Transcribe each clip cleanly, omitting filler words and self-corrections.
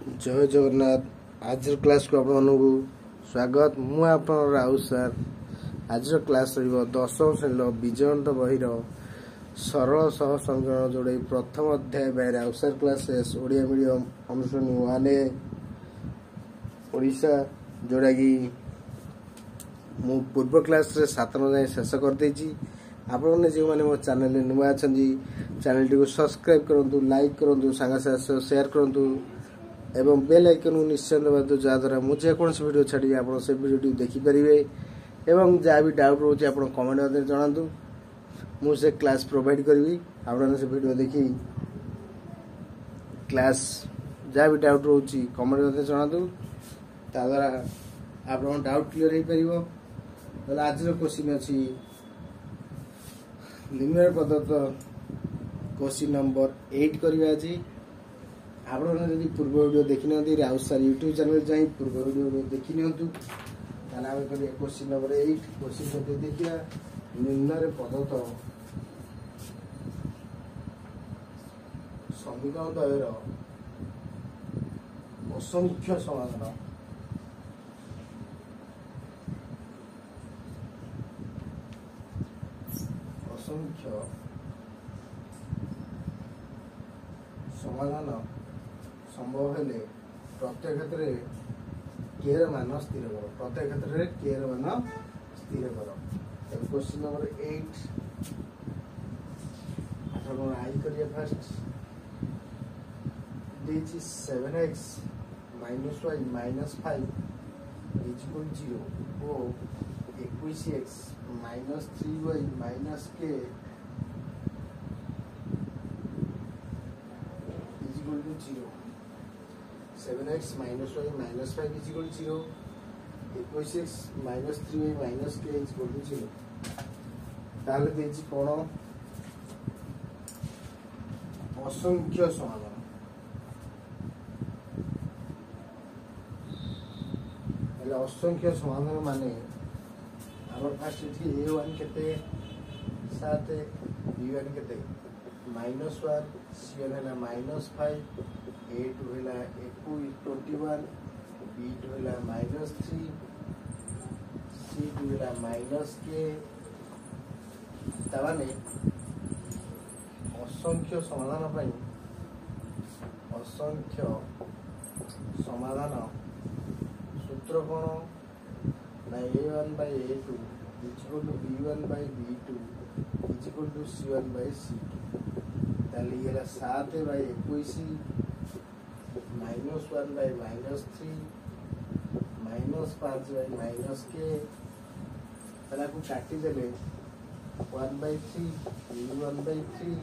जय जगन्नाथ। आज क्लास को आपको स्वागत। मु आप राउत सार। आज क्लास दशम श्रेणी विजयंत बहिर सरल सह समीकरण जोड़े प्रथम अध्याय by Raut sir classes Odia medium अनुश्रेणी 1A ओडिशा, जोड़ा कि मु पूर्व क्लास रे 7 जाए शेष कर देछि। आपने जो मैंने मो चैनल नुआ अच्छा चैनल टी को सब्सक्राइब करूँ, लाइक करूँ, सांग शेयर करूँ एवं बेल आइकन को निश्चय दबातु, जहाँद्वारा मुझे कौन वीडियो छाड़ी आप से वीडियो देखिपारे एवं जहाँ भी डाउट रोचे आप कमेंट मध्य जनातु। मुझे क्लास प्रोवाइड करी आपने से वीडियो देखी क्लास जहाँ भी डाउट रोचे कमेंट मध्य जनातु, ताद्वारा आप डाउट क्लियर हो पार। आज क्वेश्चन अच्छी लिनियर पद्धत क्वेश्चन नंबर 8 करवा। आज आप पूर्व वीडियो देखी ना राउत सार यूट्यूब चैनल जाए पूर्व वीडियो देखी नियंतु। क्वेश्चन नंबर 8 क्वेश्चन देखिए निम्न पद्धत समीकरण द्वयर असंख्य समाधान। असंख्य समाधान संभव हेले प्रत्येक क्षेत्र में के मान स्थिर कर। प्रत्येक क्षेत्र में के मान स्थिर कर। क्वेश्चन नंबर 8 आई करिए फर्स्ट देछि 7x - y - 5 = 0 और 21x - 3y - k = 0। 7x - y - 5 = 0, 21x - 3y - k = 0। ताले देछि कोन असंख्य समाधान। એટલે असंख्य समाधान माने हमर फास्ट इथि a1 केते 7, b1 केते -1, c1 हैला -5, a2 हैला 21, b2 हैला -3, c2 हैला -k। ताने असंख्य समाधान पई असंख्य समाधान सूत्र कोन ना a1/a2 = b1/b2 = c1/c2। ताले येला 7/21 -1/-3 -5/-k। ताला को काटी देले 1/3 1/3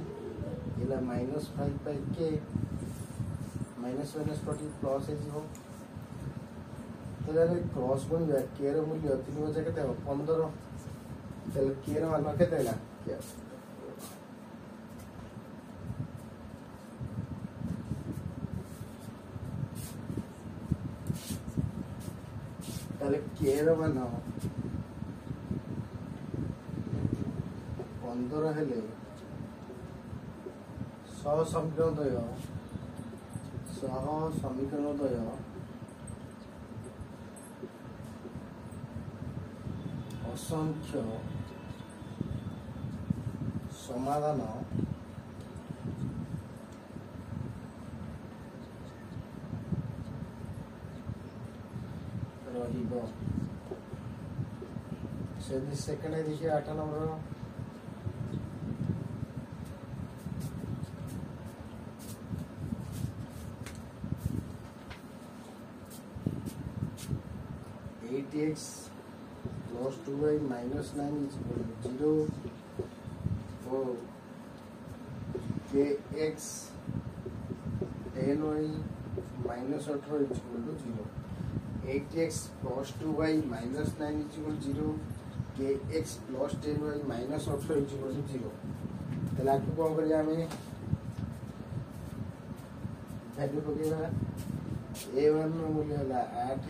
येला -5/k माइनस कटी प्लस हो। तो क्रॉस बन के मूल्य 3 बजे के 15। चल के मान के के मान 15 हेले सह समीकरण द्वय असंख्य समाधान रहिबो। सेकेंड देखिए 8 नंबर x + 2y - 9 = 0 और kx 10y - 18 = 0। 8x + 2y - 9 = 0, kx + 10y - 18 = 0। ताले आपको कौन करिया हमें वैल्यू पकेगा। a1 मूल्य है 8,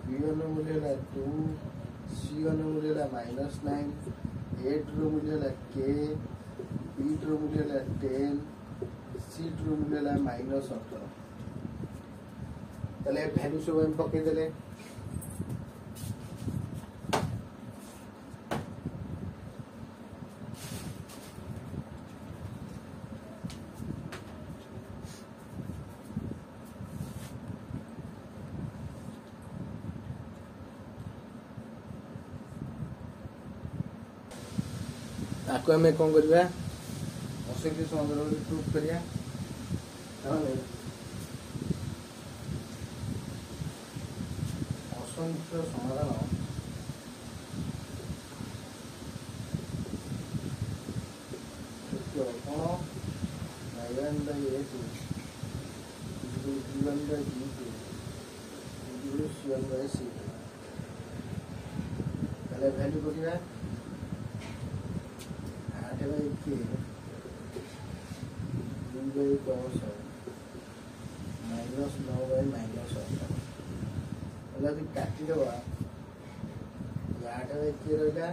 b1 मूल्य है 2, c1 मूल्य है -9, a2 मूल्य है k, b2 मूल्य है 10, c2 मूल्य है -18। তাহলে ভ্যালু সব আমি পকাই দেলে ତାକୁ ଆମେ କ'ଣ କରିବା ଅସଂଖ୍ୟ ସମାଧାନ ପ୍ରୁଫ୍ କରିବା ତାହେଲେ ଅସଂଖ୍ୟ ସମାଧାନ ସୂତ୍ର କ'ଣ a1 by a2 b1 by b2 c1 by c2 ତାହେଲେ ଭ୍ୟାଲୁ କରିବା 8 by k 2 by 10 minus 9 by minus 8 ଯଦି କାଟିଦେବା 8 by k ରହିଲା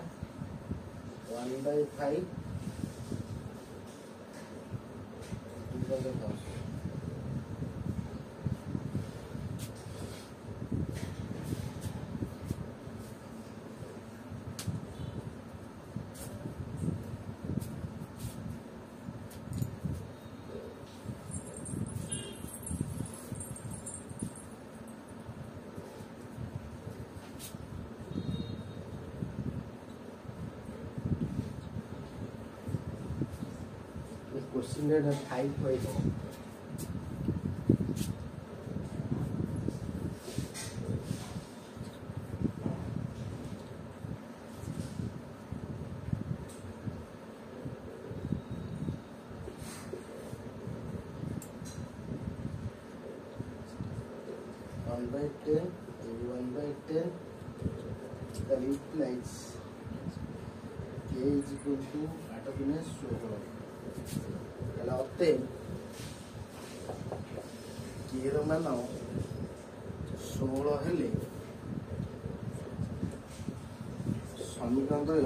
1 by 5 2 by 10 question red 5 by 1 by 10 1 by 10 that implies k is equal to 8 minus 16 তাহলে অতএব k ର ମାନ 16 ହେଲେ ସମୀକରଣ ଦ୍ୱୟ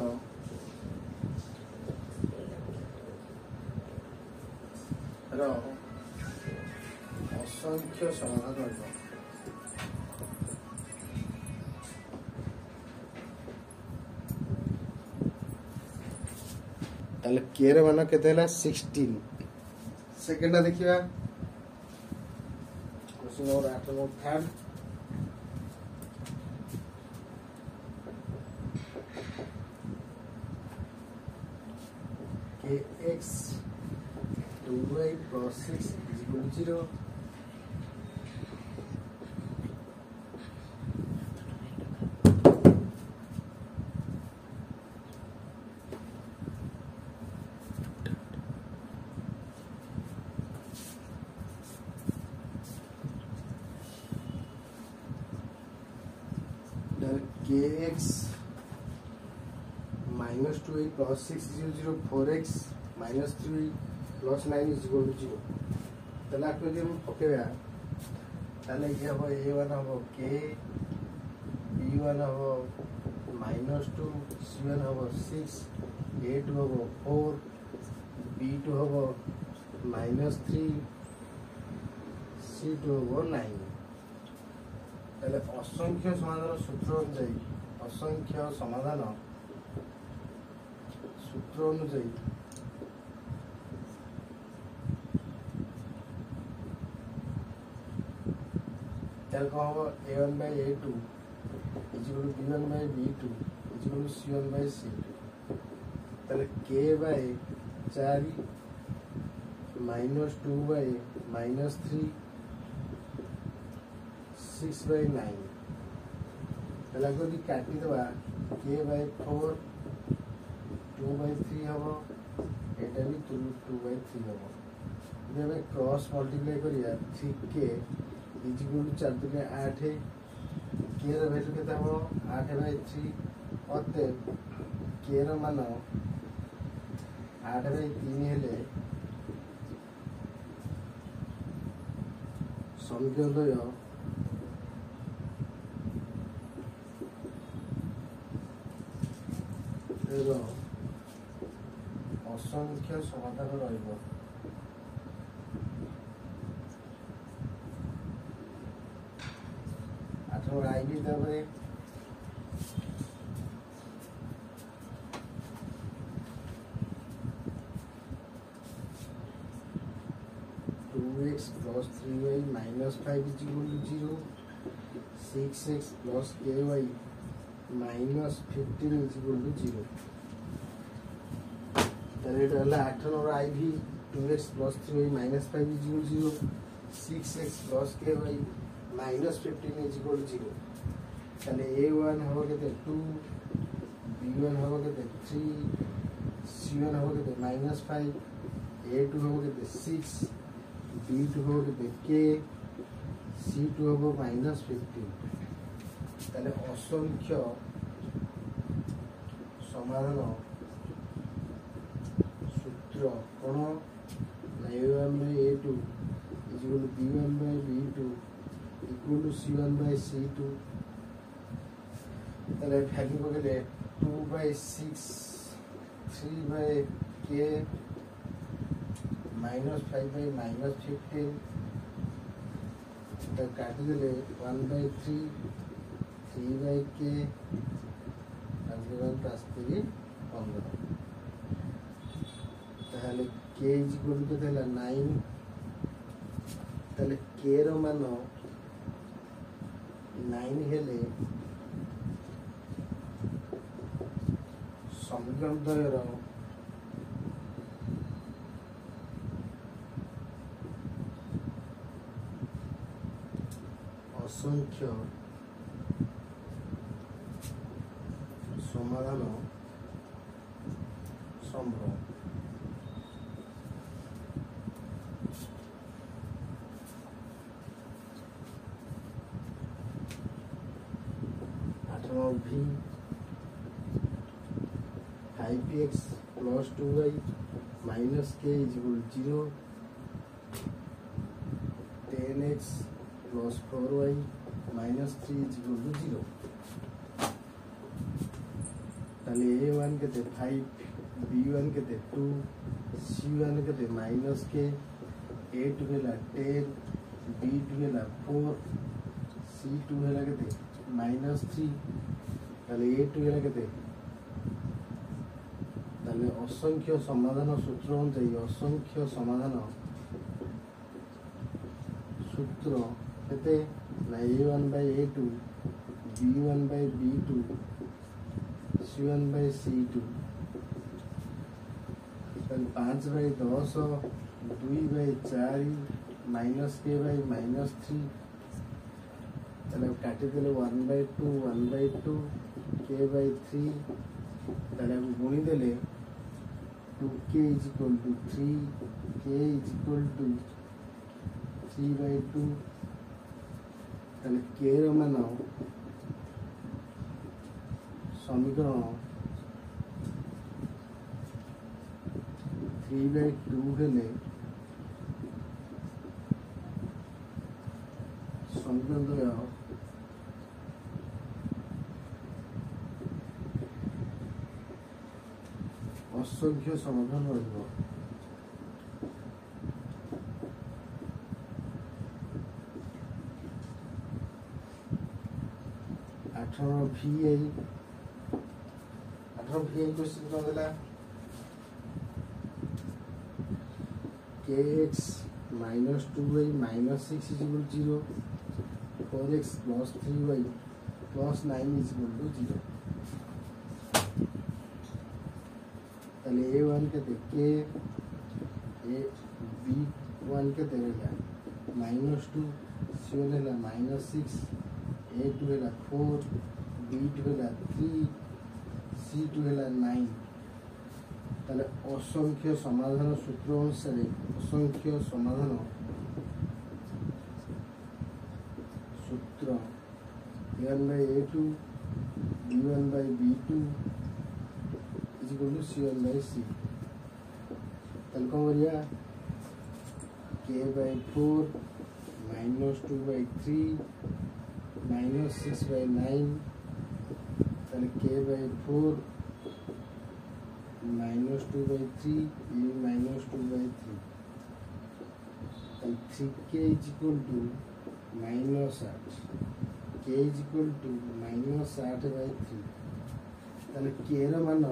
ର ଅସଂଖ୍ୟ ସମାଧାନ ରହିବ তাহলে k ର ମାନ କେତେ ହେଲା 16 सेकेंड देखिए question number 8 number third kx 2y plus 6 is equal to 0 kx minus 2y plus 6 is equal to 0 4x minus 3 plus 9 is equal to 0 তাহলে আপনি যদি আমি পকেবা তাহলে কি হবে a1 হবে k b1 হবে -2 c1 হবে 6 a2 হবে 4 b2 হবে -3 c2 হবে 9 তাহলে অসংখ্য সমাধান সূত্র অনুযায়ী অসংখ্য সমাধান সূত্র অনুযায়ী তাহলে কম হব a1 by a2 is equal to b1 by b2 is equal to c1 by c2 তাহলে k by 4 -2 by -3 6 by 9 তাহলে যদি কাটি দেবা k by 4 2 by 3 হবো এটা भी 2 by 3 হবো যদি আমি ক্রস মাল্টিপ্লাই করিয়া 3k is equal to 4 দুগুণে 8 k ର ভ্যালু কেতে হবো 8 by 3 অতএব k ର মান 8 by 3 হেলে সমীকরণ দ্বয় অসংখ্য সমাধান রহিব नंबर आई भी तापर 2x plus 3y minus 5 is equal to 0. 6x plus ky minus 15 is equal to 0. Then it will 8 number IV 2x plus 3y minus 5 is equal to 0. 6x plus ky minus 15 is equal to 0. Then a1 होगा कितने 2, b1 होगा कितने 3, c1 होगा कितने minus 5, a2 होगा कितने 6, b2 होगा कितने k, c2 होगा minus 15. তাহলে অসংখ্য সমাধান সূত্র কোন a1 by a2 is equal to b1 by b2 equal to c1 by c2. তাহলে ভ্যালু বলে 2 by 6 3 by k minus 5 by minus 15 এটা কাটি দিলে 1 by 3 3 by k তাহলে প্লাস 3 15 তাহলে k is equal to তাহলে 9 তাহলে k এর মান 9 হেলে সমীকরণ দ্বয়ের অসংখ্য সমাধান সম্ভব। V 5x plus 2y minus k is equal to 0. 10x plus 4y minus 3 is equal to 0. তাহলে a1 কেতে 5, b1 কেতে 2, c1 কেতে minus k, a2 ହେଲା 10, b2 ହେଲା 4, c2 ହେଲା কেতে minus 3. তাহলে a2 ହେଲା কেতে তাহলে অসংখ্য সমাধান সূত্র অনুযায়ী অসংখ্য সমাধান সূত্র কেতে না a1 by a2 b1 by b2 c1 by c2 তাহলে 5 by 10 2 by 4 minus k by minus 3 তাহলে কাটি দিলে 1 by 2 1 by 2 k by 3 তাহলে গুণি দিলে 2k is equal to 3 k is equal to 3 by 2 তাহলে k এর মান সমীকরণ 3 by 2 হলে সমীকরণ দ্বয় অসংখ্য সমাধান রইব। VA क्वेश्चन कौन देला kx minus 2y minus 6 is equal to 0. 4x plus 3y plus 9 is equal to 0. তাহলে a1 কেতে k b1 কেতে ହେଲା -2 c1 ହେଲା -6 a2 ହେଲା 4 b2 ହେଲା 3 c2 ହେଲା 9 তাহলে অসংখ্য সমাধান সূত্র অনুসারে অসংখ্য সমাধান সূত্র a1 by a2 b1 by b2 is equal to c1 by c তাহলে কম করিয়া k by 4 minus 2 by 3 minus 6 by 9 তাহলে k by 4 minus 2 by 3 minus 2 by 3 তাহলে 3k is equal to minus 8 k is equal to -8/3 ताले k ର मान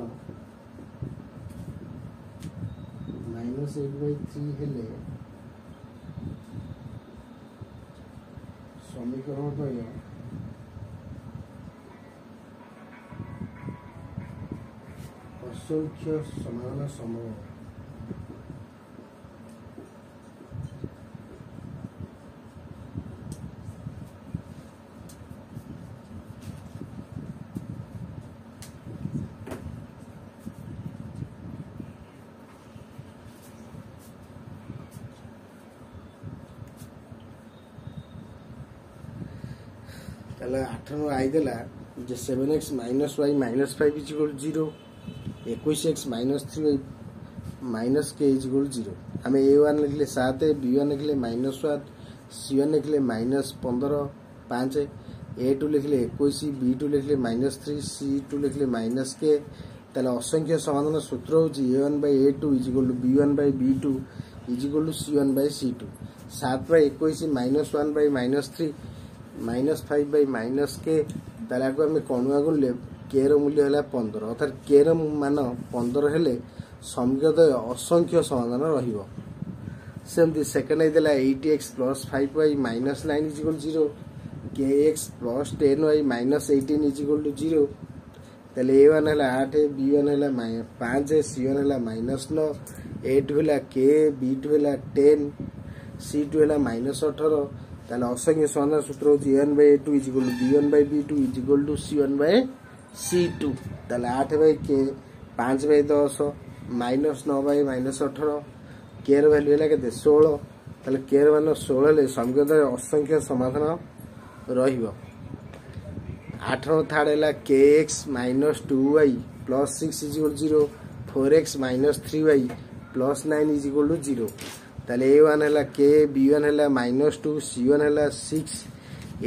-8/3 हेले समीकरण द्वय असंख्य समाधान संभव ताले 8 नु आई देला जे 7x - y - 5 is equal 0 21x - 3y - k is equal 0 हमें a1 लिखले 7 b1 लिखले -1 c1 लिखले -15 5 a2 लिखले 21 b2 लिखले -3 c2 लिखले -k ताले असंख्य समाधान सूत्र होची a1/a2 is equal b1/b2 is equal c1/c2 7/21 -1/-3 -5/-k ताले आको हमें कोणुआ गुले k रो मूल्य हैला 15 अर्थात k रो मान 15 हेले समीकरण असंख्य समाधान रहिबो सेमती सेकंड आई देला 8x + 5y - 9 is equal 0 kx + 10y - 18 is equal 0 ताले a1 हैला 8 b1 हैला 5 c1 हैला -9 a2 हैला k b2 हैला 10 c2 हैला -18 ताले असंख्य समाधान सूत्र होची a1/a2 is equal b1/b2 is equal c1/c2 ताले 8/k 5/10 -9/-18 k रो वैल्यू हैला केते 16 ताले k रो मान 16 हेले समीकरण असंख्य समाधान रहिबो 8 रो थर्ड हैला kx - 2y + 6 is equal 0 4x - 3y + 9 is equal 0 ताले a1 हैला k b1 हैला -2 c1 हैला 6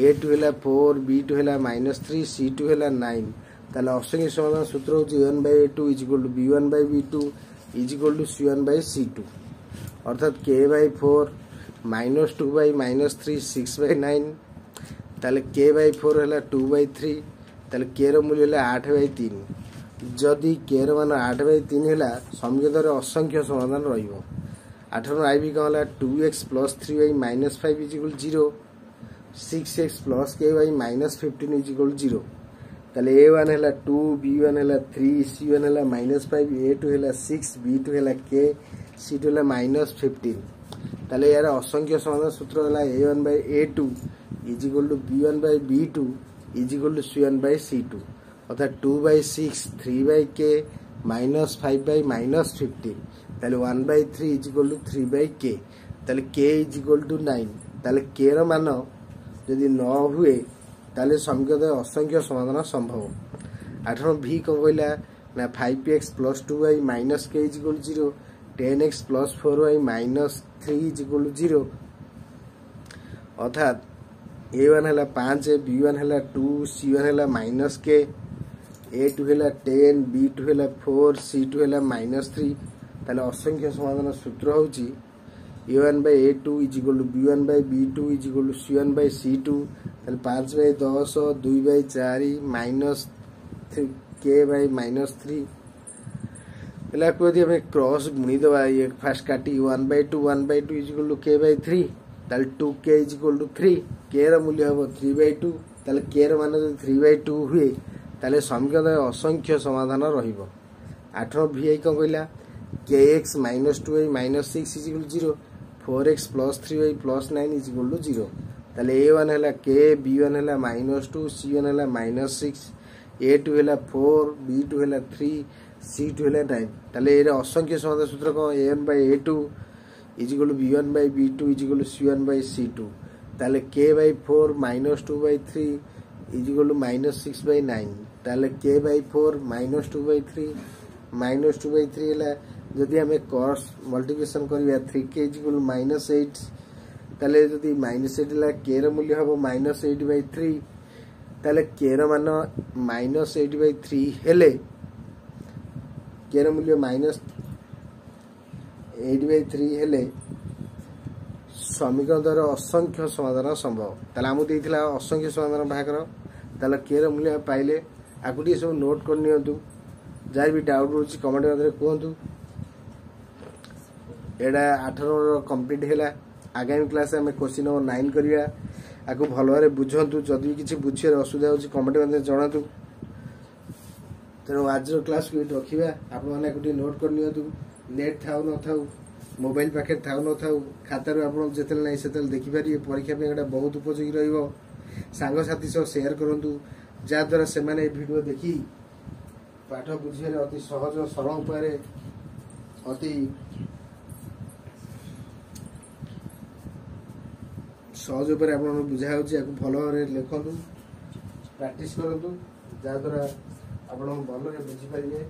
a2 हैला 4 b2 हैला -3 c2 हैला 9 ताले असंख्य समाधान सूत्र होची a1/a2 is equal b1/b2 is equal c1/c2 अर्थात k/4 -2/-3 6/9 ताले k/4 हैला 2/3 ताले k रो मूल्य हैला 8/3 जदि k रो मान 8/3 हैला समीकरण असंख्य समाधान रहिबो 8 रो आईबी कहला 2x + 3y - 5 is equal 0 6x + ky - 15 is equal 0 ताले a1 हैला 2 b1 हैला 3 c1 हैला -5 a2 हैला 6 b2 हैला k c2 हैला -15 ताले यार असंख्य समाधान सूत्र हैला a1/a2 is equal b1/b2 is equal c1/c2 अर्थात 2/6 3/k -5/-15 ताले 1/3 इज इक्वल 3/k ताले k इज इक्वल 9 ताले k रो मान यदि न हुए ताले समीकरण असंख्य समाधान संभव 8 v को कहला ना 5x + 2y - k is equal 0 10x + 4y - 3 is equal 0 अर्थात a1 हैला 5 b1 हैला 2 c1 हैला -k a2 हैला 10 b2 हैला 4 c2 हैला -3 ताले असंख्य समाधान सूत्र होची a1/a2 is equal b1/b2 is equal c1/c2 ताले 5/10 2/4 -k/-3 एला को यदि हमें क्रॉस गुणी दवा ये फर्स्ट काटी 1/2 इज इक्वल k/3 ताले 2k इज इक्वल 3 k रो मूल्य हो 3/2 ताले k रो मान 3/2 हुए ताले समीकरण असंख्य समाधान रहिबो 8 vi को कहला kx - 2y - 6 is equal 0 4x + 3y + 9 is equal 0 ताले a1 हैला k b1 हैला -2 c1 हैला -6 a2 हैला 4 b2 हैला 3 c2 हैला 9 ताले एरे असंख्य समाधान सूत्र को a1/a2 is equal b1/b2 is equal c1/c2 ताले k/4 -2/3 इज इक्वल -6/9 ताले k/4 -2/3 -2/3 हैला जदि हमें क्रॉस मल्टीप्लिकेशन करिया 3k इज इक्वल -8 ताले जदि -8 हैला k रो मूल्य हो -8/3 ताले k रो मान -8/3 हेले k रो मूल्य -8/3 हेले समीकरण द्वारा असंख्य समाधान संभव ताले आमु देइथिला असंख्य समाधान बाहा कर ताले केर मूल्य पाइले आकुटी सब नोट कर नियंतु जार भी डाउट रोची कमेंट माध्यम कहतु एडा 8 नंबर कंप्लीट हैला आगामी क्लास में क्वेश्चन नंबर 9 करिया आकु भल भाबरे बुझंतु जदि किछि बुझियर असुविधा होची कमेंट माध्यम जणातु तेणु आज क्लास को रखिबा आपण माने आकुटी नोट कर नियंतु नेट थाउ न थाउ मोबाइल पाखे थाउ न थाउ खातार आपण जेतेल नै सेतेल देखि पारि परीक्षा पे एटा बहुत उपयोगी रहिबो सांग साथी सह शेयर करंतु जा द्वारा से माने वीडियो देखि पाठ बुझिले अति सहज सरल उपाय अति सहज उपाय आपण बुझा होची आकु भलो रे लेखंतु प्रैक्टिस करंतु जा द्वारा आपण भलो रे बुझि पारिबे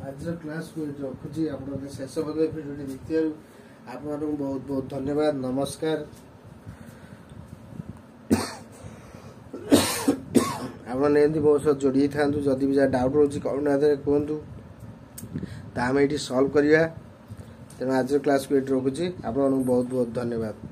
आज क्लास को रखुची आपण शेष भागे वीडियो देखिथारु आपन बहुत बहुत धन्यवाद नमस्कार आपण एंदी बहुत सह जोड़ी थांतु जदि भी जा डाउट रोची कमेंट आदरे कहंतु ता हम एठी सॉल्व करिया तेना आज क्लास को रखुची आपन बहुत बहुत धन्यवाद।